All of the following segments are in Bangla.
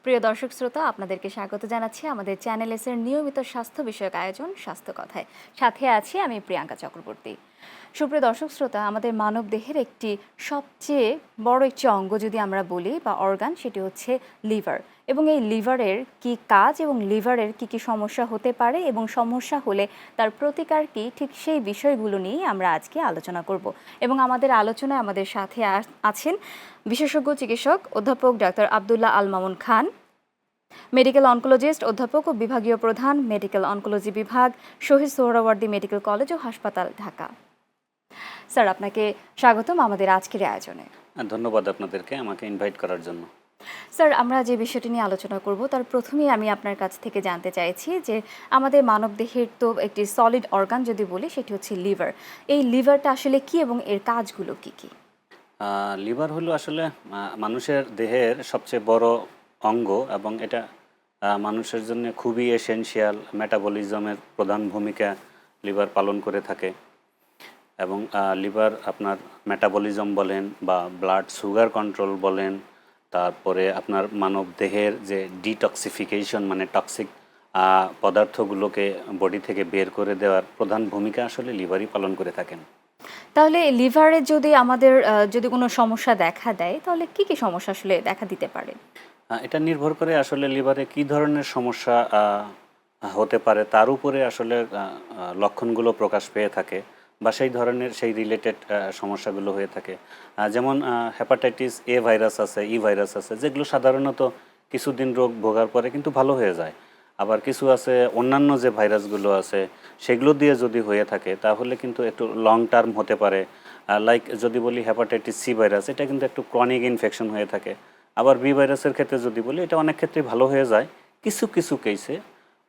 প্রিয় দর্শক শ্রোতা, আপনাদেরকে স্বাগত জানাচ্ছি আমাদের চ্যানেল এস এর নিয়মিত স্বাস্থ্য বিষয়ক আয়োজন স্বাস্থ্য কথায়। সাথে আছি আমি প্রিয়াঙ্কা চক্রবর্তী। সুপ্রিয় দর্শক শ্রোতা, আমাদের মানব দেহের একটি সবচেয়ে বড় একটি অঙ্গ যদি আমরা বলি বা অর্গান, সেটি হচ্ছে লিভার। এবং এই লিভারের কি কাজ এবং লিভারের কি কি সমস্যা হতে পারে এবং সমস্যা হলে তার প্রতিকার কি, ঠিক সেই বিষয়গুলো নিয়ে আমরা আজকে আলোচনা করব। এবং আমাদের আলোচনায় আমাদের সাথে আছেন বিশেষজ্ঞ চিকিৎসক অধ্যাপক doctor Abdullah Al Mamun Khan, medical oncologist অধ্যাপক ও বিভাগীয় প্রধান, মেডিকেল অনকোলজি বিভাগ, শহীদ সোহরাওয়ার্দী মেডিকেল কলেজ ও হাসপাতাল, ঢাকা। স্যার, আপনাকে স্বাগতম আমাদের আজকের আয়োজনে। ধন্যবাদ আপনাদেরকে আমাকে ইনভাইট করার জন্য। স্যার, আমরা যে বিষয়টি নিয়ে আলোচনা করব তার প্রথমেই আমি আপনার কাছ থেকে জানতে চাইছি যে আমাদের মানবদেহের তো একটি সলিড অর্গান যদি বলি, সেটি হচ্ছে লিভার। এই লিভারটা আসলে কি এবং এর কাজগুলো কি কি? লিভার হলো আসলে মানুষের দেহের সবচেয়ে বড় অঙ্গ এবং এটা মানুষের জন্য খুবই এসেনশিয়াল। মেটাবলিজমের প্রধান ভূমিকা লিভার পালন করে থাকে এবং লিভার আপনার মেটাবলিজম বলেন বা ব্লাড সুগার কন্ট্রোল বলেন, তারপরে আপনার মানব দেহের যে ডিটক্সিফিকেশন মানে টক্সিক পদার্থগুলোকে বডি থেকে বের করে দেওয়ার প্রধান ভূমিকা আসলে লিভারই পালন করে থাকেন। তাহলে লিভারে যদি আমাদের যদি কোনো সমস্যা দেখা দেয়, তাহলে কি কি সমস্যা আসলে দেখা দিতে পারে? এটা নির্ভর করে আসলে লিভারে কী ধরনের সমস্যা হতে পারে তার উপরে আসলে লক্ষণগুলো প্রকাশ পেয়ে থাকে বা সেই ধরনের সেই রিলেটেড সমস্যাগুলো হয়ে থাকে। যেমন হেপাটাইটিস এ ভাইরাস আছে, ই ভাইরাস আছে, যেগুলো সাধারণত কিছুদিন রোগ ভোগার পরে কিন্তু ভালো হয়ে যায়। আবার কিছু আছে অন্যান্য যে ভাইরাসগুলো আছে সেগুলো দিয়ে যদি হয়ে থাকে তাহলে কিন্তু একটু লং টার্ম হতে পারে। লাইক যদি বলি হেপাটাইটিস সি ভাইরাস, এটা কিন্তু একটু ক্রনিক ইনফেকশন হয়ে থাকে। আবার বি ভাইরাসের ক্ষেত্রে যদি বলি, এটা অনেক ক্ষেত্রে ভালো হয়ে যায়, কিছু কিছু কেসে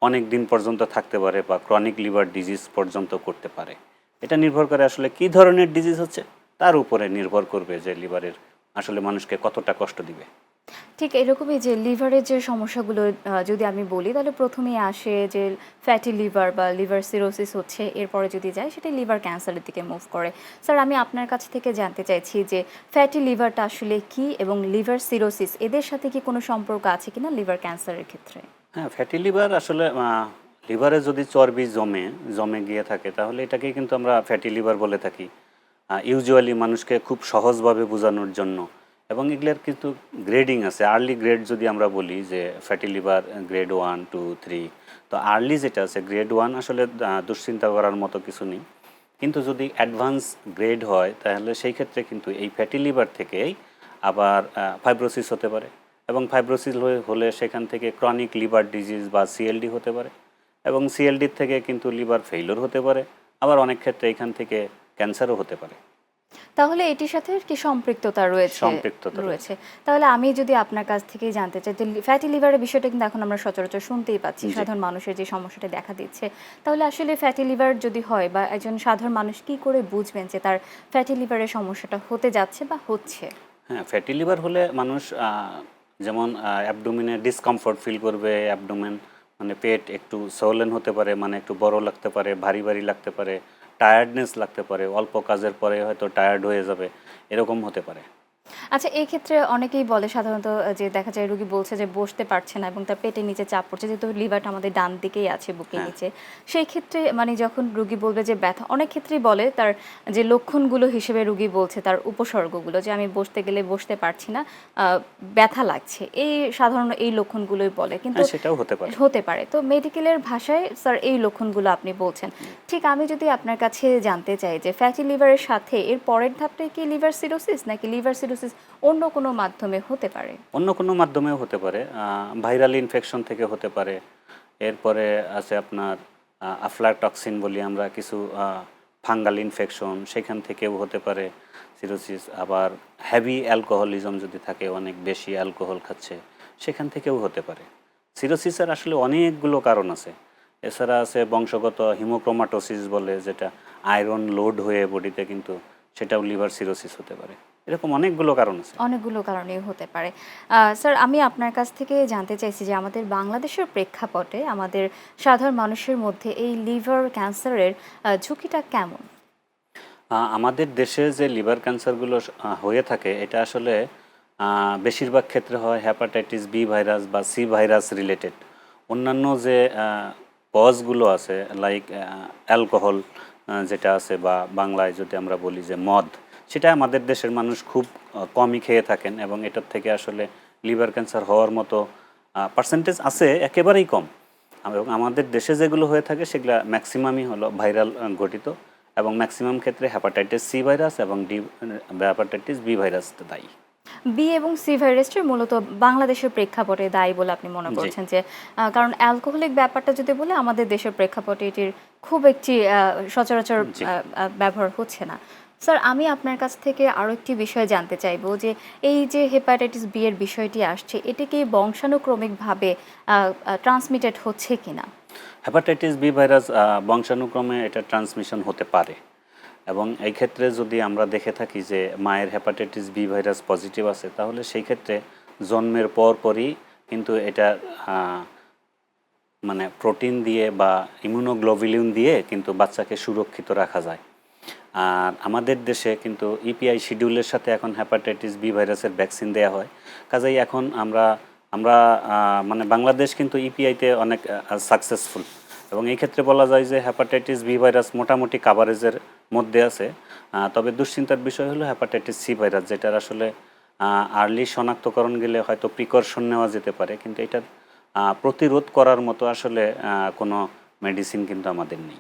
অনেক দিন পর্যন্ত থাকতে পারে বা ক্রনিক লিভার ডিজিজ পর্যন্ত করতে পারে। এটা নির্ভর করে আসলে কী ধরনের ডিজিজ হচ্ছে তার উপরে নির্ভর করবে যে লিভারের আসলে মানুষকে কতটা কষ্ট দিবে। ঠিক এরকমই যে লিভারের যে সমস্যাগুলো যদি আমি বলি, তাহলে প্রথমেই আসে যে ফ্যাটি লিভার বা লিভার সিরোসিস হচ্ছে, এরপরে যদি যায় সেটা লিভার ক্যান্সারের দিকে মুভ করে। স্যার, আমি আপনার কাছ থেকে জানতে চাইছি যে ফ্যাটি লিভারটা আসলে কি এবং লিভার সিরোসিস এদের সাথে কি কোনো সম্পর্ক আছে কিনা লিভার ক্যান্সারের ক্ষেত্রে? হ্যাঁ, ফ্যাটি লিভার আসলে লিভারে যদি চর্বি জমে জমে গিয়ে থাকে তাহলে এটাকেই কিন্তু আমরা ফ্যাটি লিভার বলে থাকি ইউজুয়ালি মানুষকে খুব সহজভাবে বোঝানোর জন্য। এবং এগুলোর কিন্তু গ্রেডিং আছে। আর্লি গ্রেড যদি আমরা বলি যে ফ্যাটি লিভার গ্রেড 1, 2, 3, তো আর্লি যেটা আছে গ্রেড 1 আসলে দুশ্চিন্তা করার মতো কিছু নেই। কিন্তু যদি অ্যাডভান্স গ্রেড হয় তাহলে সেই ক্ষেত্রে কিন্তু এই ফ্যাটি লিভার থেকেই আবার ফাইব্রোসিস হতে পারে এবং ফাইব্রোসিস হলে সেখান থেকে ক্রনিক লিভার ডিজিজ বা সিএলডি হতে পারে এবং সিএলডির থেকে কিন্তু লিভার ফেইলিওর হতে পারে। আবার অনেক ক্ষেত্রে এখান থেকে ক্যান্সারও হতে পারে। তাহলে এটির সাথে কি সম্পৃক্ততা রয়েছে? তাহলে আমি যদি আপনার কাছ থেকেই জানতে চাই যে ফ্যাটি লিভারের বিষয়টা কিন্তু এখন আমরা সচরাচর শুনতেই পাচ্ছি, সাধারণ মানুষের যে সমস্যাটা দেখা দিচ্ছে। তাহলে আসলে ফ্যাটি লিভার যদি হয় বা একজন সাধারণ মানুষ কি করে বুঝবেন যে তার ফ্যাটি লিভারের সমস্যাটা হতে যাচ্ছে বা হচ্ছে? হ্যাঁ, ফ্যাটি লিভার হলে মানুষ যেমন অ্যাবডোমেনে ডিসকমফোর্ট ফিল করবে, অ্যাবডোমেন মানে পেট একটু সোলেন হতে পারে, মানে একটু বড় লাগতে পারে, ভারী ভারী লাগতে পারে, টায়ার্ডনেস লাগতে পারে, অল্প কাজের পরে হয়তো টায়ার্ড হয়ে যাবে, এরকম হতে পারে। আচ্ছা, এই ক্ষেত্রে অনেকেই বলে সাধারণত যে দেখা যায় রোগী বলছে যে বসতে পারছে না এবং তার পেটের নিচে চাপ পড়ছে, যেহেতু লিভারটা আমাদের ডান দিকেই আছে বুকের হ্যাঁ। নিচে। সেই ক্ষেত্রে মানে যখন রোগী বলবে যে ব্যথা, অনেক ক্ষেত্রেই বলে তার যে লক্ষণগুলো হিসেবে রোগী বলছে তার উপসর্গগুলো যে আমি বসতে গেলে বসতে পারছি না, ব্যথা লাগছে, এই সাধারণ এই লক্ষণগুলোই বলে। কিন্তু সেটাও হতে পারে। হতে পারে তো মেডিকেলের ভাষায় স্যার এই লক্ষণগুলো আপনি বলছেন। ঠিক আমি যদি আপনার কাছে জানতে চাই যে ফ্যাটি লিভারের সাথে এর পরের ধাপটাই কি লিভার সিরোসিস, নাকি লিভার সিরোসিস অন্য কোনো মাধ্যমে হতে পারে? অন্য কোনো মাধ্যমেও হতে পারে, ভাইরাল ইনফেকশন থেকে হতে পারে। এরপরে আছে আপনার আফলাটক্সিন বলি আমরা, কিছু ফাঙ্গাল ইনফেকশন, সেখান থেকেও হতে পারে সিরোসিস। আবার হেভি অ্যালকোহলিজম যদি থাকে, অনেক বেশি অ্যালকোহল খাচ্ছে, সেখান থেকেও হতে পারে। সিরোসিসের আসলে অনেকগুলো কারণ আছে। এছাড়া আছে বংশগত হিমোক্রোমাটোসিস বলে, যেটা আয়রন লোড হয়ে বডিতে, কিন্তু সেটাও লিভার সিরোসিস হতে পারে। এরকম অনেকগুলো কারণ আছে। অনেকগুলো কারণেই হতে পারে। স্যার, আমি আপনার কাছ থেকে জানতে চাইছি যে আমাদের বাংলাদেশের প্রেক্ষাপটে আমাদের সাধারণ মানুষের মধ্যে এই লিভার ক্যান্সারের ঝুঁকিটা কেমন? আমাদের দেশে যে লিভার ক্যান্সারগুলো হয়ে থাকে, এটা আসলে বেশিরভাগ ক্ষেত্রে হয় হ্যাপাটাইটিস বি ভাইরাস বা সি ভাইরাস রিলেটেড। অন্যান্য যে কজগুলো আছে লাইক অ্যালকোহল যেটা আছে, বা বাংলায় যদি আমরা বলি যে মদ, সেটা আমাদের দেশের মানুষ খুব কমই খেয়ে থাকেন, এবং এটার থেকে আসলে লিভার ক্যান্সার হওয়ার মতো পার্সেন্টেজ আছে একেবারেই কম। এবং আমাদের দেশে যেগুলো হয়ে থাকে সেগুলো ম্যাক্সিমামই হলো ভাইরাল ঘটিত, এবং ম্যাক্সিমাম ক্ষেত্রে হ্যাপাটাইটিস সি ভাইরাস এবং হ্যাপাটাইটিস বি ভাইরাস দায়ী। বি এবং সি ভাইরাসটি মূলত বাংলাদেশের প্রেক্ষাপটে দায়ী বলে আপনি মনে জি করছেন যে কারণ অ্যালকোহলিক ব্যাপারটা যদি বলে আমাদের দেশের প্রেক্ষাপটে এটির খুব একটি সচরাচর জি ব্যবহার হচ্ছে না। স্যার, আমি আপনার কাছ থেকে আরও একটি বিষয় জানতে চাইবো যে এই যে হেপাটাইটিস বি এর বিষয়টি আসছে, এটি কি বংশানুক্রমিকভাবে ট্রান্সমিটেড হচ্ছে কিনা? হ্যাপাটাইটিস বি ভাইরাস বংশানুক্রমে এটা ট্রান্সমিশন হতে পারে, এবং এই ক্ষেত্রে যদি আমরা দেখে থাকি যে মায়ের হ্যাপাটাইটিস বি ভাইরাস পজিটিভ আছে, তাহলে সেই ক্ষেত্রে জন্মের পরই কিন্তু এটা মানে প্রোটিন দিয়ে বা ইমিউনোগ্লোবুলিন দিয়ে কিন্তু বাচ্চাকে সুরক্ষিত রাখা যায়। আর আমাদের দেশে কিন্তু ইপিআই শিডিউলের সাথে এখন হ্যাপাটাইটিস বি ভাইরাসের ভ্যাকসিন দেওয়া হয়। কাজেই এখন আমরা আমরা মানে বাংলাদেশ কিন্তু ইপিআইতে অনেক সাকসেসফুল, এবং এই ক্ষেত্রে বলা যায় যে হ্যাপাটাইটিস বি ভাইরাস মোটামুটি কাভারেজের মধ্যে আছে। তবে দুশ্চিন্তার বিষয় হলো হ্যাপাটাইটিস সি ভাইরাস, যেটার আসলে আর্লি শনাক্তকরণ গেলে হয়তো প্রিকশন নেওয়া যেতে পারে, কিন্তু এটার প্রতিরোধ করার মতো আসলে কোনো মেডিসিন কিন্তু আমাদের নেই।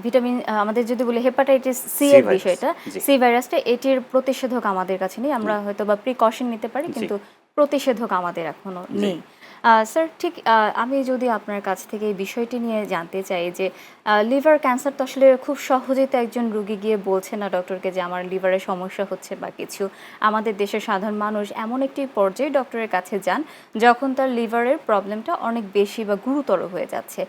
ভিটামিন আমাদের যদি বলি হেপাটাইটিস সি সি এর ভাইরাস, বিষয়টা, জি সি ভাইরাসটা এটির প্রতিষেধক আমাদের কাছে নেই। আমরা নেই, হয়তো বা প্রিকশন নিতে পারি, জি কিন্তু প্রতিষেধক আমাদের এখনো জি নেই। স্যার, ঠিক আমি যদি আপনার কাছ থেকে এই বিষয়টি নিয়ে জানতে চাই যে লিভার ক্যান্সার তো আসলে খুব সহজেই তো একজন রোগী গিয়ে বলছে না ডক্টরকে যে আমার লিভারের সমস্যা হচ্ছে বা কিছু। আমাদের দেশের সাধারণ মানুষ এমন একটি পর্যায়ে ডক্টরের কাছে যান যখন তার লিভারের প্রবলেমটা অনেক বেশি বা গুরুতর হয়ে যাচ্ছে।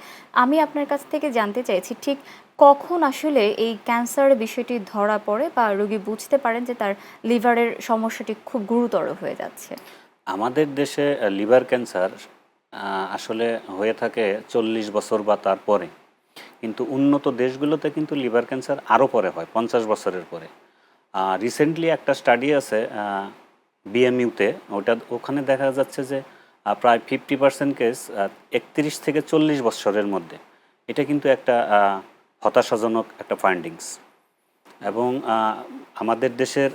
আমি আপনার কাছ থেকে জানতে চাইছি ঠিক কখন আসলে এই ক্যান্সারের বিষয়টি ধরা পড়ে বা রোগী বুঝতে পারেন যে তার লিভারের সমস্যাটি খুব গুরুতর হয়ে যাচ্ছে? আমাদের দেশে লিভার ক্যান্সার আসলে হয়ে থাকে 40 বছর বা তারপরে, কিন্তু উন্নত দেশগুলোতে কিন্তু লিভার ক্যান্সার আরও পরে হয়, 50 বছরের পরে। রিসেন্টলি একটা স্টাডি আছে বিএমইউতে, ওখানে দেখা যাচ্ছে যে প্রায় 50% কেস 31 থেকে 40 বছরের মধ্যে। এটা কিন্তু একটা হতাশাজনক একটা ফাইন্ডিংস। এবং আমাদের দেশের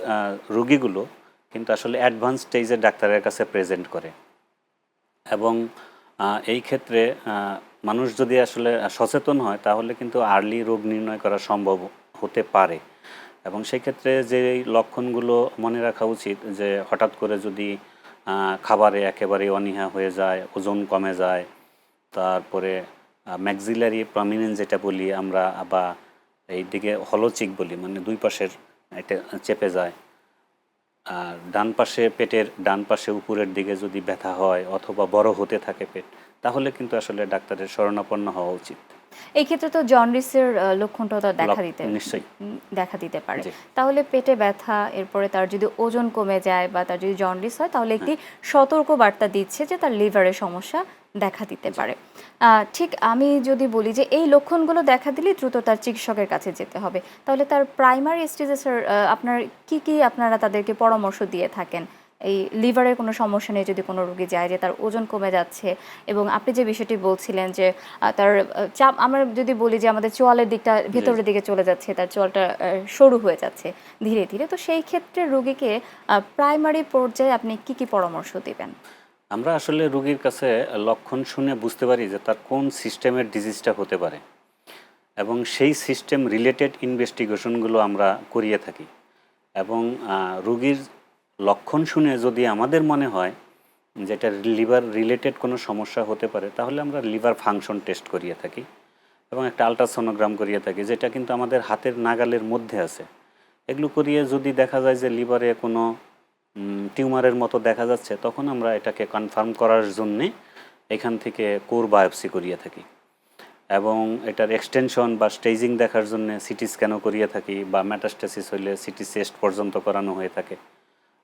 রোগীগুলো কিন্তু আসলে অ্যাডভান্স স্টেজে ডাক্তারের কাছে প্রেজেন্ট করে, এবং এই ক্ষেত্রে মানুষ যদি আসলে সচেতন হয় তাহলে কিন্তু আর্লি রোগ নির্ণয় করা সম্ভব হতে পারে। এবং সেই ক্ষেত্রে যে লক্ষণগুলো মনে রাখা উচিত, যে হঠাৎ করে যদি খাবারে একেবারে অনীহা হয়ে যায়, ওজন কমে যায়, তারপরে ম্যাক্সিলারি প্রমিনেন্স যেটা বলি আমরা, বা এই দিকে হলোচিক বলি, মানে দুই পাশের এটা চেপে যায়, আর ডান পাশে পেটের ডান পাশে উপরের দিকে যদি ব্যথা হয় অথবা বড় হতে থাকে পেট, তাহলে কিন্তু আসলে ডাক্তারের শরণাপন্ন হওয়া উচিত। এই ক্ষেত্রে তো জন্ডিসের লক্ষণটাও তার নিশ্চয়ই দেখা দিতে পারে। জি তাহলে পেটে ব্যথা, এরপরে তার যদি ওজন কমে যায় বা তার যদি জন্ডিস হয়, তাহলে একটি হ্যাঁ সতর্ক বার্তা দিচ্ছে যে তার লিভারের সমস্যা দেখা দিতে জি পারে। ঠিক আমি যদি বলি যে এই লক্ষণগুলো দেখা দিলে দ্রুত তার চিকিৎসকের কাছে যেতে হবে, তাহলে তার প্রাইমারি স্টেজে স্যার আপনার কি আপনারা তাদেরকে পরামর্শ দিয়ে থাকেন? এই লিভারের কোনো সমস্যা নিয়ে যদি কোনো রোগী যায় যে তার ওজন কমে যাচ্ছে, এবং আপনি যে বিষয়টি বলছিলেন যে তার চাপ, আমরা যদি বলি যে আমাদের চোয়ালের দিকটা জি জি। ভেতরের দিকে চলে যাচ্ছে, তার চোয়ালটা সরু হয়ে যাচ্ছে ধীরে ধীরে, তো সেই ক্ষেত্রে রোগীকে প্রাইমারি পর্যায়ে আপনি কি পরামর্শ দিবেন? আমরা আসলে রোগীর কাছে লক্ষণ শুনে বুঝতে পারি যে তার কোন সিস্টেমের ডিজিজটা হতে পারে, এবং সেই সিস্টেম রিলেটেড ইনভেস্টিগেশনগুলো আমরা করিয়ে থাকি। এবং রোগীর লক্ষণ শুনে যদি আমাদের মনে হয় যে এটা লিভার রিলেটেড কোনো সমস্যা হতে পারে, তাহলে আমরা লিভার ফাংশন টেস্ট করিয়ে থাকি, এবং একটা আলট্রাসোনোগ্রাম করিয়ে থাকি, যেটা কিন্তু আমাদের হাতের নাগালের মধ্যে আছে। এগুলো করিয়ে যদি দেখা যায় যে লিভারে কোনো টিউমারের মতো দেখা যাচ্ছে, তখন আমরা এটাকে কনফার্ম করার জন্যে এখান থেকে কোর বায়োপসি করিয়ে থাকি, এবং এটার এক্সটেনশন বা স্টেজিং দেখার জন্য সিটি স্ক্যানও করিয়ে থাকি, বা মেটাস্টেসিস হইলে সিটি চেস্ট পর্যন্ত করানো হয়ে থাকে।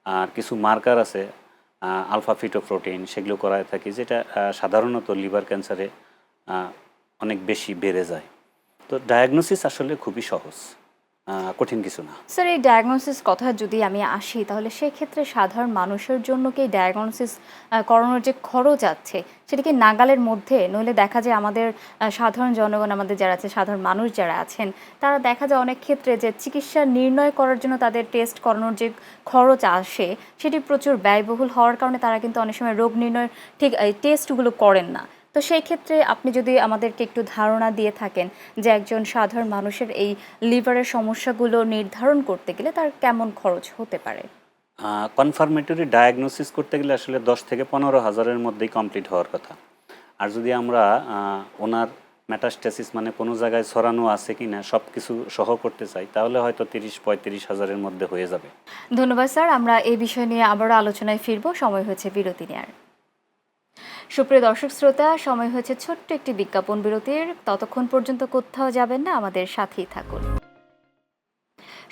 আর কিছু মার্কার আছে আলফা ফিটোপ্রোটিন, সেগুলো করায় থাকি, যেটা সাধারণত লিভার ক্যান্সারে অনেক বেশি বেড়ে যায়। তো ডায়াগনোসিস আসলে খুবই সহজ। কঠিন কিছু না। স্যার, এই ডায়াগনোসিস কথা যদি আমি আসি, তাহলে সেক্ষেত্রে সাধারণ মানুষের জন্য কি ডায়াগনোসিস করানোর যে খরচ আছে, সেটা কি নাগালের মধ্যে? নইলে দেখা যায় আমাদের সাধারণ জনগণ, আমাদের যারা আছে, সাধারণ মানুষ যারা আছেন, তারা দেখা যায় অনেক ক্ষেত্রে যে চিকিৎসা নির্ণয় করার জন্য তাদের টেস্ট করানোর যে খরচ আসে, সেটি প্রচুর ব্যয়বহুল হওয়ার কারণে তারা কিন্তু অনেক সময় রোগ নির্ণয়ের ঠিক এই টেস্টগুলো করেন না। তো সেই ক্ষেত্রে আপনি যদি আমাদেরকে একটু ধারণা দিয়ে থাকেন যে একজন সাধারণ মানুষের এই লিভারের সমস্যাগুলো নির্ধারণ করতে গেলে তার কেমন খরচ হতে পারে? কনফার্মেটরি ডায়াগনোসিস করতে গেলে আসলে 10 থেকে 15,000-এর মধ্যেই কমপ্লিট হওয়ার কথা। আর যদি আমরা ওনার মেটাস্টেসিস মানে কোনো জায়গায় ছড়ানো আছে কি না সব কিছু সহ করতে চাই, তাহলে হয়তো 30-35,000-এর মধ্যে হয়ে যাবে। ধন্যবাদ স্যার। আমরা এই বিষয় নিয়ে আবারও আলোচনায় ফিরব। সময় হয়েছে বিরতি নেয়ার। সুপ্রিয় দর্শক শ্রোতা, সময় হয়েছে ছোট্ট একটি বিজ্ঞাপন বিরতির। ততক্ষণ পর্যন্ত কোথাও যাবেন না, আমাদের সাথেই থাকুন।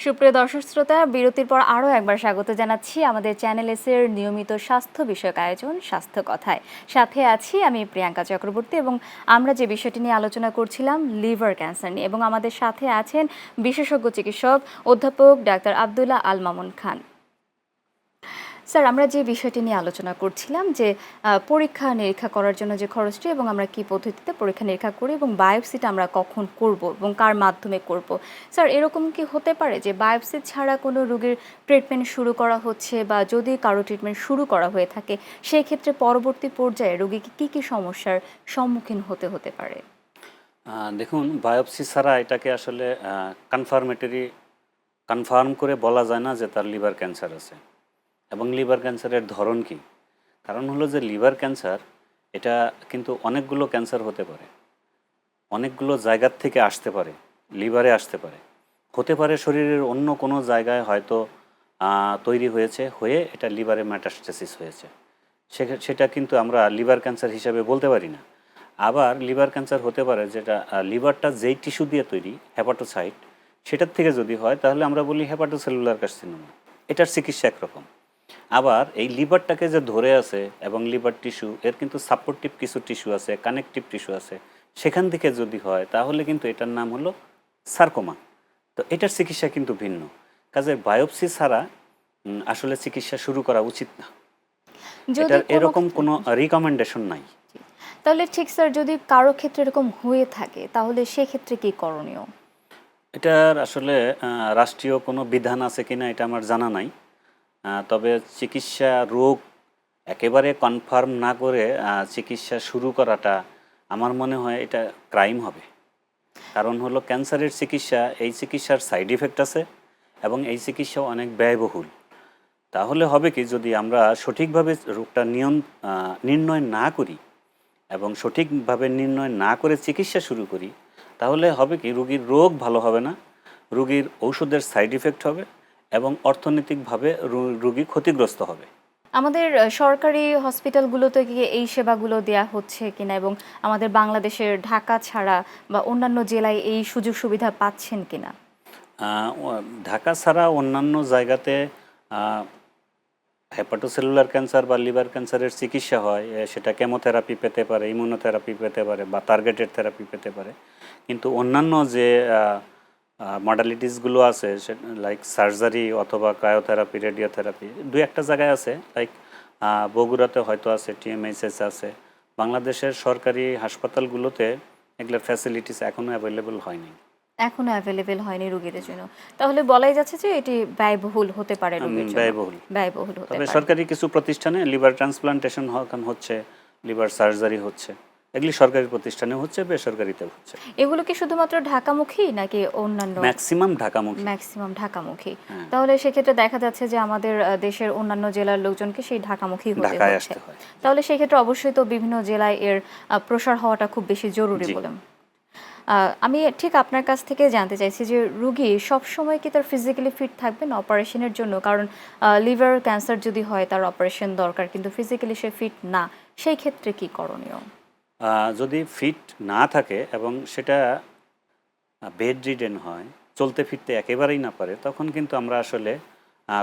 সুপ্রিয় দর্শক শ্রোতা, বিরতির পর আরও একবার স্বাগত জানাচ্ছি আমাদের চ্যানেল এসের নিয়মিত স্বাস্থ্য বিষয়ক আয়োজন স্বাস্থ্য কথায়। সাথে আছি আমি প্রিয়াঙ্কা চক্রবর্তী, এবং আমরা যে বিষয়টি নিয়ে আলোচনা করছিলাম লিভার ক্যান্সার নিয়ে, এবং আমাদের সাথে আছেন বিশেষজ্ঞ চিকিৎসক অধ্যাপক ডাক্তার আব্দুল্লাহ আল মামুন খান। স্যার, আমরা যে বিষয়টি নিয়ে আলোচনা করছিলাম যে পরীক্ষা নিরীক্ষা করার জন্য যে খরচটি, এবং আমরা কি পদ্ধতিতে পরীক্ষা নিরীক্ষা করি, এবং বায়োপসিটা আমরা কখন করব এবং কার মাধ্যমে করব। স্যার, এরকম কি হতে পারে যে বায়োপসি ছাড়া কোনো রোগীর ট্রিটমেন্ট শুরু করা হচ্ছে, বা যদি কারো ট্রিটমেন্ট শুরু করা হয়ে থাকে, সেই ক্ষেত্রে পরবর্তী পর্যায়ে রোগীকে কী কী সমস্যার সম্মুখীন হতে পারে? দেখুন, বায়োপসি ছাড়া এটাকে আসলে কনফার্ম করে বলা যায় না যে তার লিভার ক্যান্সার আছে এবং লিভার ক্যান্সারের ধরন কি। কারণ হলো যে লিভার ক্যান্সার এটা কিন্তু অনেকগুলো ক্যান্সার হতে পারে, অনেকগুলো জায়গার থেকে আসতে পারে, লিভারে আসতে পারে, হতে পারে শরীরের অন্য কোনো জায়গায় হয়তো তৈরি হয়েছে, হয়ে এটা লিভারে মেটাস্টেসিস হয়েছে, সেটা কিন্তু আমরা লিভার ক্যান্সার হিসাবে বলতে পারি না। আবার লিভার ক্যান্সার হতে পারে যেটা লিভারটা যেই টিস্যু দিয়ে তৈরি, হেপাটোসাইট, সেটার থেকে যদি হয় তাহলে আমরা বলি হেপাটোসেলুলার কার্সিনোমা। এটার চিকিৎসা একরকম। আবার এই লিভারটাকে যে ধরে আছে এবং লিভার টিস্যু, এর কিন্তু সাপোর্টিভ কিছু টিস্যু আছে, কানেকটিভ টিস্যু আছে, সেখান থেকে যদি হয় তাহলে কিন্তু এটার নাম হলো সার্কোমা। তো এটার চিকিৎসা কিন্তু ভিন্ন। কাজে বায়োপসি ছাড়া আসলে চিকিৎসা শুরু করা উচিত না। যদি এটার কোনো এরকম ক্ষেত্রে, কোনো রিকমেন্ডেশন নাই। তাহলে ঠিক স্যার, যদি কারো ক্ষেত্রে এরকম হয়ে থাকে, তাহলে সেক্ষেত্রে কি করণীয়? এটার আসলে রাষ্ট্রীয় কোনো বিধান আছে কিনা এটা আমার জানা নাই। তবে চিকিৎসা রোগ একেবারে কনফার্ম না করে চিকিৎসা শুরু করাটা আমার মনে হয় এটা ক্রাইম হবে। কারণ হলো ক্যান্সারের চিকিৎসা, এই চিকিৎসার সাইড ইফেক্ট আছে এবং এই চিকিৎসা অনেক ব্যয়বহুল। তাহলে হবে কি, যদি আমরা সঠিকভাবে রোগটা নির্ণয় না করি এবং সঠিকভাবে নির্ণয় না করে চিকিৎসা শুরু করি, তাহলে হবে কি, রোগীর রোগ ভালো হবে না, রোগীর ঔষধের সাইড ইফেক্ট হবে এবং অর্থনৈতিকভাবে রোগী ক্ষতিগ্রস্ত হবে। আমাদের সরকারি হসপিটালগুলোতে কি এই সেবাগুলো দেয়া হচ্ছে কিনা, এবং আমাদের বাংলাদেশের ঢাকা ছাড়া বা অন্যান্য জেলায় এই সুযোগ সুবিধা পাচ্ছেন কিনা? ঢাকা ছাড়া অন্যান্য জায়গাতে হেপাটোসেলুলার ক্যান্সার বা লিভার ক্যান্সারের চিকিৎসা হয়, সেটা কেমোথেরাপি পেতে পারে, ইমিউনোথেরাপি পেতে পারে বা টার্গেটেড থেরাপি পেতে পারে। কিন্তু অন্যান্য যে মডালিটিসগুলো আছে, লাইক সার্জারি অথবা ক্রায়োথেরাপি, রেডিওথেরাপি, দু একটা জায়গায় আছে, লাইক বগুড়াতে হয়তো আছে, টিএমএইচএস আছে। বাংলাদেশের সরকারি হাসপাতালগুলোতে এগুলোর ফ্যাসিলিটিস এখনও অ্যাভেলেবল হয়নি। এখনো অ্যাভেলেবেল হয়নি রোগীদের জন্য। তাহলে বলাই যাচ্ছে যে এটি ব্যয়বহুল হতে পারে রোগীর জন্য। ব্যয়বহুল। ব্যয়বহুল হতে তবে পারে। সরকারি কিছু প্রতিষ্ঠানে লিভার ট্রান্সপ্লান্টেশন হচ্ছে, লিভার সার্জারি হচ্ছে, এগুলি সরকারি প্রতিষ্ঠানে হচ্ছে, বেসরকারিতেও হচ্ছে। এগুলো কি শুধুমাত্র ঢাকামুখী নাকি অন্যান্য? ম্যাক্সিমাম ঢাকামুখী। ম্যাক্সিমাম ঢাকামুখী। হ্যাঁ। তাহলে সেক্ষেত্রে দেখা যাচ্ছে যে আমাদের দেশের অন্যান্য জেলার লোকজনকে সেই ঢাকামুখী হতে ঢাকায় হচ্ছে। আসতে হয়। তাহলে সেক্ষেত্রে অবশ্যই তো বিভিন্ন জেলায় এর প্রসার হওয়াটা খুব বেশি জরুরি জি। বলে। আমি ঠিক আপনার কাছ থেকে জানতে চাইছি যে রুগী সবসময় কি তার ফিজিক্যালি ফিট থাকবেন অপারেশনের জন্য? কারণ লিভার ক্যান্সার যদি হয় তার অপারেশন দরকার, কিন্তু ফিজিক্যালি সে ফিট না, সেই ক্ষেত্রে কি করণীয়? যদি ফিট না থাকে এবং সেটা বেড রিডেন হয়, চলতে ফিরতে একেবারেই না পারে, তখন কিন্তু আমরা আসলে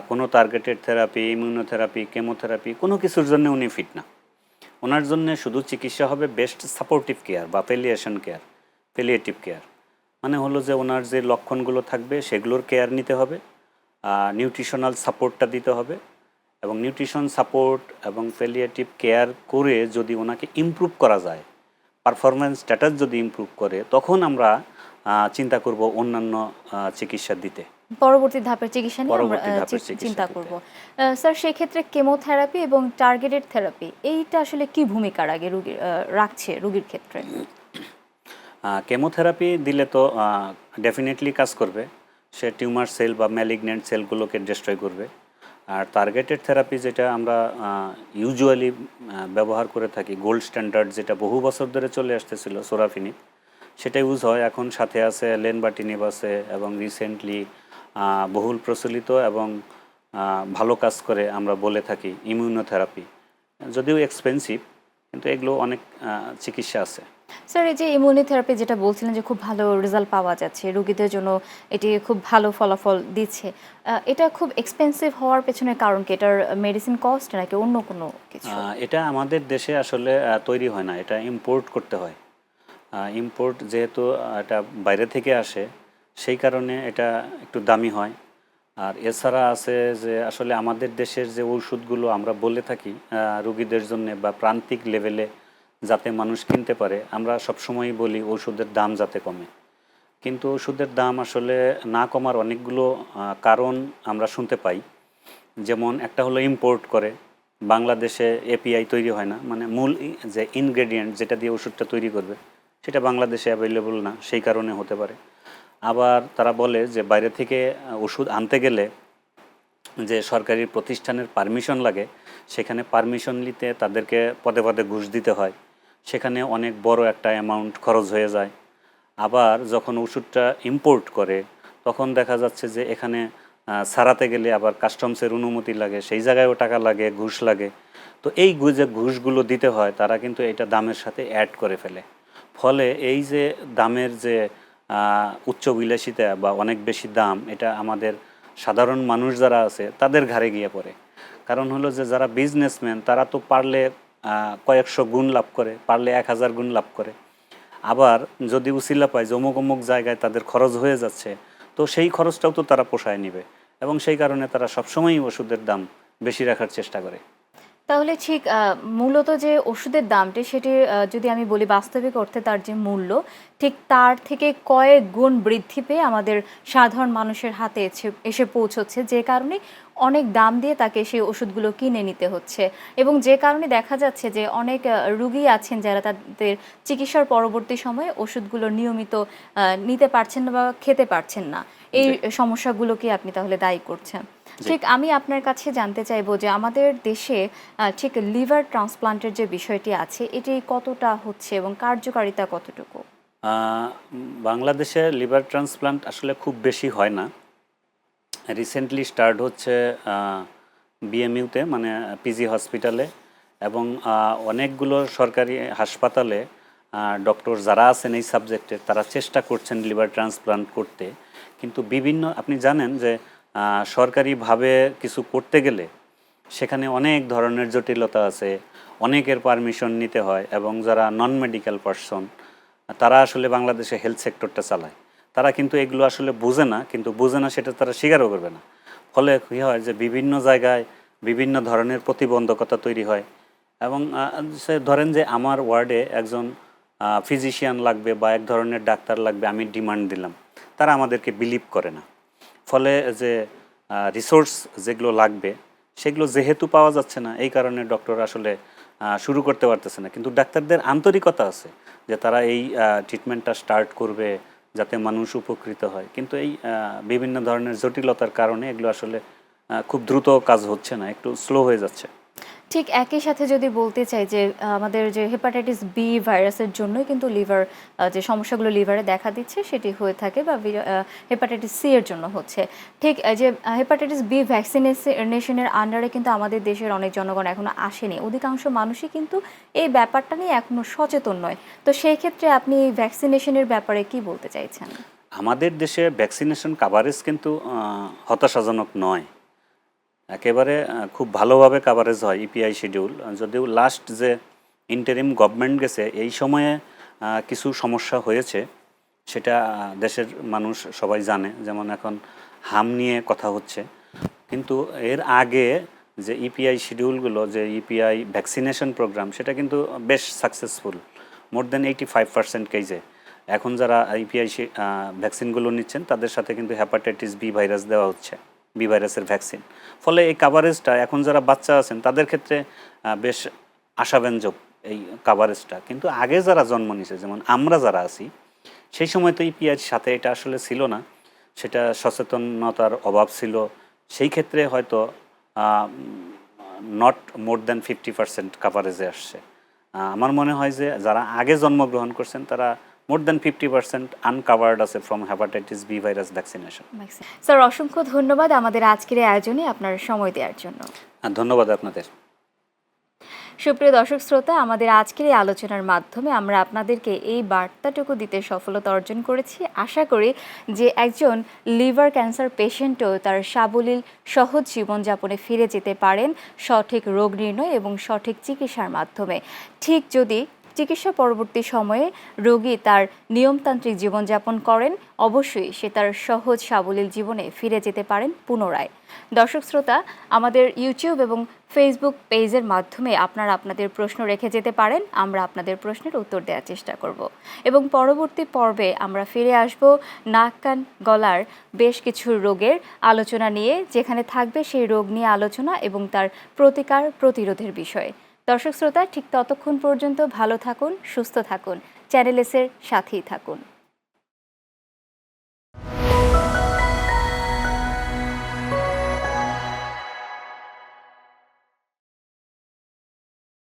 কোনো টার্গেটেড থেরাপি, ইমিউনোথেরাপি, কেমোথেরাপি কোনো কিছুর জন্য উনি ফিট না। ওনার জন্য শুধু চিকিৎসা হবে বেস্ট সাপোর্টিভ কেয়ার বা প্যালিয়েটিভ কেয়ার। মানে হলো যে ওনার যে লক্ষণগুলো থাকবে সেগুলোর কেয়ার নিতে হবে, নিউট্রিশনাল সাপোর্টটা দিতে হবে, এবং নিউট্রিশন সাপোর্ট এবং প্যালিয়েটিভ কেয়ার করে যদি ওনাকে ইমপ্রুভ করা যায়, পারফরম্যান্স স্ট্যাটাস যদি ইমপ্রুভ করে, তখন আমরা চিন্তা করব অন্যান্য চিকিৎসা দিতে, পরবর্তী ধাপের চিকিৎসা নিয়ে আমরা পরবর্তী ধাপের চিকিৎসা চিন্তা দিতে। করব। স্যার, সেক্ষেত্রে কেমোথেরাপি এবং টার্গেটেড থেরাপি এইটা আসলে কি ভূমিকা রাখছে রোগীর ক্ষেত্রে? কেমোথেরাপি দিলে তো ডেফিনেটলি কাজ করবে, সে টিউমার সেল বা ম্যালিগন্যান্ট সেলগুলোকে ডিস্ট্রয় করবে। আর টার্গেটেড থেরাপি যেটা আমরা ইউজুয়ালি ব্যবহার করে থাকি, গোল্ড স্ট্যান্ডার্ড যেটা বহু বছর ধরে চলে আসতেছিল, সোরাফিনিক, সেটা ইউজ হয়। এখন সাথে আছে লেনবাটিনিব আছে, এবং রিসেন্টলি বহুল প্রচলিত এবং ভালো কাজ করে আমরা বলে থাকি ইমিউনোথেরাপি, যদিও এক্সপেন্সিভ, কিন্তু এগুলো অনেক চিকিৎসা আছে। স্যার, এই যে ইমিউনোথেরাপি যেটা বলছিলেন যে খুব ভালো রেজাল্ট পাওয়া যাচ্ছে রোগীদের জন্য, এটি খুব ভালো ফলাফল দিচ্ছে, এটা খুব এক্সপেন্সিভ হওয়ার পেছনে কারণ কি? এটার মেডিসিন কস্ট নাকি অন্য কোনো কিছু? এটা আমাদের দেশে আসলে তৈরি হয় না, এটা ইম্পোর্ট করতে হয়। ইম্পোর্ট যেহেতু এটা বাইরে থেকে আসে, সেই কারণে এটা একটু দামি হয়। আর এছাড়া আছে যে আসলে আমাদের দেশের যে ওষুধগুলো আমরা বলে থাকি রুগীদের জন্য বা প্রান্তিক লেভেলে যাতে মানুষ কিনতে পারে, আমরা সবসময়ই বলি ওষুধের দাম যাতে কমে। কিন্তু ওষুধের দাম আসলে না কমার অনেকগুলো কারণ আমরা শুনতে পাই। যেমন একটা হলো ইম্পোর্ট করে, বাংলাদেশে এপিআই তৈরি হয় না, মানে মূল যে ইনগ্রেডিয়েন্ট যেটা দিয়ে ওষুধটা তৈরি করবে সেটা বাংলাদেশে অ্যাভেলেবল না, সেই কারণে হতে পারে। আবার তারা বলে যে বাইরে থেকে ওষুধ আনতে গেলে যে সরকারি প্রতিষ্ঠানের পারমিশন লাগে, সেখানে পারমিশন নিতে তাদেরকে পদে পদে ঘুষ দিতে হয়, সেখানে অনেক বড় একটা অ্যামাউন্ট খরচ হয়ে যায়। আবার যখন ওষুধটা ইম্পোর্ট করে তখন দেখা যাচ্ছে যে এখানে সারাতে গেলে আবার কাস্টমসের অনুমতি লাগে, সেই জায়গায়ও টাকা লাগে, ঘুষ লাগে। তো এই যে ঘুষগুলো দিতে হয়, তারা কিন্তু এটা দামের সাথে অ্যাড করে ফেলে। ফলে এই যে দামের যে উচ্চ বিলাসিতা বা অনেক বেশি দাম, এটা আমাদের সাধারণ মানুষ যারা আছে তাদের ঘাড়ে গিয়ে পড়ে। কারণ হলো যে যারা বিজনেসম্যান তারা তো পারলে কয়েকশো গুণ লাভ করে, পারলে 1000 গুণ লাভ করে। আবার যদি উসিলা পায় যে অমুক অমুক জায়গায় তাদের খরচ হয়ে যাচ্ছে, তো সেই খরচটাও তো তারা পোষায় নিবে, এবং সেই কারণে তারা সবসময়ই ওষুধের দাম বেশি রাখার চেষ্টা করে। তাহলে ঠিক মূলত যে ওষুধের দামটি সেটি যদি আমি বলি বাস্তবিক অর্থে তার যে মূল্য, ঠিক তার থেকে কয়েক গুণ বৃদ্ধি পেয়ে আমাদের সাধারণ মানুষের হাতে এসে পৌঁছচ্ছে, যে কারণে অনেক দাম দিয়ে তাকে সেই ওষুধগুলো কিনে নিতে হচ্ছে। এবং যে কারণে দেখা যাচ্ছে যে অনেক রুগী আছেন যারা তাদের চিকিৎসার পরবর্তী সময়ে ওষুধগুলো নিয়মিত নিতে পারছেন না বা খেতে পারছেন না। এই সমস্যাগুলোকে আপনি তাহলে দায়ী করছেন। ঠিক আমি আপনার কাছে জানতে চাইবো যে আমাদের দেশে ঠিক লিভার ট্রান্সপ্লান্টের যে বিষয়টি আছে এটি কতটা হচ্ছে এবং কার্যকারিতা কতটুকু? বাংলাদেশে লিভার ট্রান্সপ্লান্ট আসলে খুব বেশি হয় না। রিসেন্টলি স্টার্ট হচ্ছে বিএমইউতে, মানে পিজি হসপিটালে, এবং অনেকগুলো সরকারি হাসপাতালে ডক্টর যারা আছেন এই সাবজেক্টের তারা চেষ্টা করছেন লিভার ট্রান্সপ্লান্ট করতে। কিন্তু বিভিন্ন, আপনি জানেন যে সরকারিভাবে কিছু করতে গেলে সেখানে অনেক ধরনের জটিলতা আছে, অনেকের পারমিশন নিতে হয়, এবং যারা নন মেডিকেল পারসন তারা আসলে বাংলাদেশে হেলথ সেক্টরটা চালায়, তারা কিন্তু এগুলো আসলে বোঝে না, কিন্তু বোঝে না সেটা তারা স্বীকারও করবে না। ফলে কী হয় যে বিভিন্ন জায়গায় বিভিন্ন ধরনের প্রতিবন্ধকতা তৈরি হয়। এবং সে ধরেন যে আমার ওয়ার্ডে একজন ফিজিশিয়ান লাগবে বা এক ধরনের ডাক্তার লাগবে, আমি ডিমান্ড দিলাম, তারা আমাদেরকে বিলিভ করে না। ফলে যে রিসোর্স যেগুলো লাগবে সেগুলো যেহেতু পাওয়া যাচ্ছে না, এই কারণে ডক্টর আসলে শুরু করতে পারতেছে না। কিন্তু ডাক্তারদের আন্তরিকতা আছে যে তারা এই ট্রিটমেন্টটা স্টার্ট করবে যাতে মানুষ উপকৃত হয়, কিন্তু এই বিভিন্ন ধরনের জটিলতার কারণে এগুলো আসলে খুব দ্রুত কাজ হচ্ছে না, একটু স্লো হয়ে যাচ্ছে। ঠিক একই সাথে যদি বলতে চাই যে আমাদের যে হেপাটাইটিস বি ভাইরাসের জন্যই কিন্তু লিভার যে সমস্যাগুলো লিভারে দেখা দিচ্ছে সেটি হয়ে থাকে, বা হেপাটাইটিস সি এর জন্য হচ্ছে। ঠিক যে হেপাটাইটিস বি ভ্যাকসিনেশনের আন্ডারে কিন্তু আমাদের দেশের অনেক জনগণ এখনো আসেনি, অধিকাংশ মানুষই কিন্তু এই ব্যাপারটা নিয়ে এখনো সচেতন নয়। তো সেই ক্ষেত্রে আপনি এই ভ্যাকসিনেশনের ব্যাপারে কি বলতে চাইছেন? আমাদের দেশে ভ্যাকসিনেশন কাভারেজ কিন্তু হতাশাজনক নয়, একেবারে খুব ভালোভাবে কাভারেজ হয় ইপিআই শিডিউল। যদিও লাস্ট যে ইন্টারিম গভর্নমেন্ট গেছে এই সময়ে কিছু সমস্যা হয়েছে, সেটা দেশের মানুষ সবাই জানে। যেমন এখন হাম নিয়ে কথা হচ্ছে, কিন্তু এর আগে যে ইপিআই শিডিউলগুলো, যে ইপিআই ভ্যাকসিনেশন প্রোগ্রাম, সেটা কিন্তু বেশ সাকসেসফুল। মোর দ্যান 85% কেজে এখন যারা ইপিআই ভ্যাকসিনগুলো নিচ্ছেন তাদের সাথে কিন্তু হেপাটাইটিস বি ভাইরাস দেওয়া হচ্ছে, বি ভাইরাসের ভ্যাকসিন। ফলে এই কাভারেজটা এখন যারা বাচ্চা আছেন তাদের ক্ষেত্রে বেশ আশাব্যঞ্জক এই কাভারেজটা। কিন্তু আগে যারা জন্ম নিছে, যেমন আমরা যারা আছি, সেই সময় তো ইপিআইয়ের সাথে এটা আসলে ছিল না, সেটা সচেতনতার অভাব ছিল। সেই ক্ষেত্রে হয়তো নট মোর দ্যান 50% কাভারেজে আসছে। আমার মনে হয় যে যারা আগে জন্মগ্রহণ করছেন তারা মোর দ্যান 50% আনকাভার্ড আছে from hepatitis B virus vaccination. Sir, অসংখ্য ধন্যবাদ আমাদের আজকের এই আয়োজনে আপনার সময় দেওয়ার জন্য। ধন্যবাদ আপনাদের। সুপ্রিয় দর্শক শ্রোতা, আমাদের আজকের এই আলোচনার মাধ্যমে আমরা আপনাদেরকে এই বার্তাটুকু দিতে সফলতা অর্জন করেছি। আশা করি যে একজন লিভার ক্যান্সার পেশেন্টও তার সাবলীল সহজ জীবনযাপনে ফিরে যেতে পারেন সঠিক রোগ নির্ণয় এবং সঠিক চিকিৎসার মাধ্যমে। ঠিক যদি চিকিৎসা পরবর্তী সময়ে রোগী তার নিয়মতান্ত্রিক জীবনযাপন করেন, অবশ্যই সে তার সহজ সাবলীল জীবনে ফিরে যেতে পারেন পুনরায়। দর্শক শ্রোতা, আমাদের ইউটিউব এবং ফেসবুক পেজের মাধ্যমে আপনারা আপনাদের প্রশ্ন রেখে যেতে পারেন। আমরা আপনাদের প্রশ্নের উত্তর দেওয়ার চেষ্টা করব এবং পরবর্তী পর্বে আমরা ফিরে আসব নাক কান গলার বেশ কিছু রোগের আলোচনা নিয়ে, যেখানে থাকবে সেই রোগ নিয়ে আলোচনা এবং তার প্রতিকার প্রতিরোধের বিষয়ে। দর্শক শ্রোতা, ঠিক ততক্ষণ পর্যন্ত ভালো থাকুন, সুস্থ থাকুন, চ্যানেল এসের সাথেই থাকুন।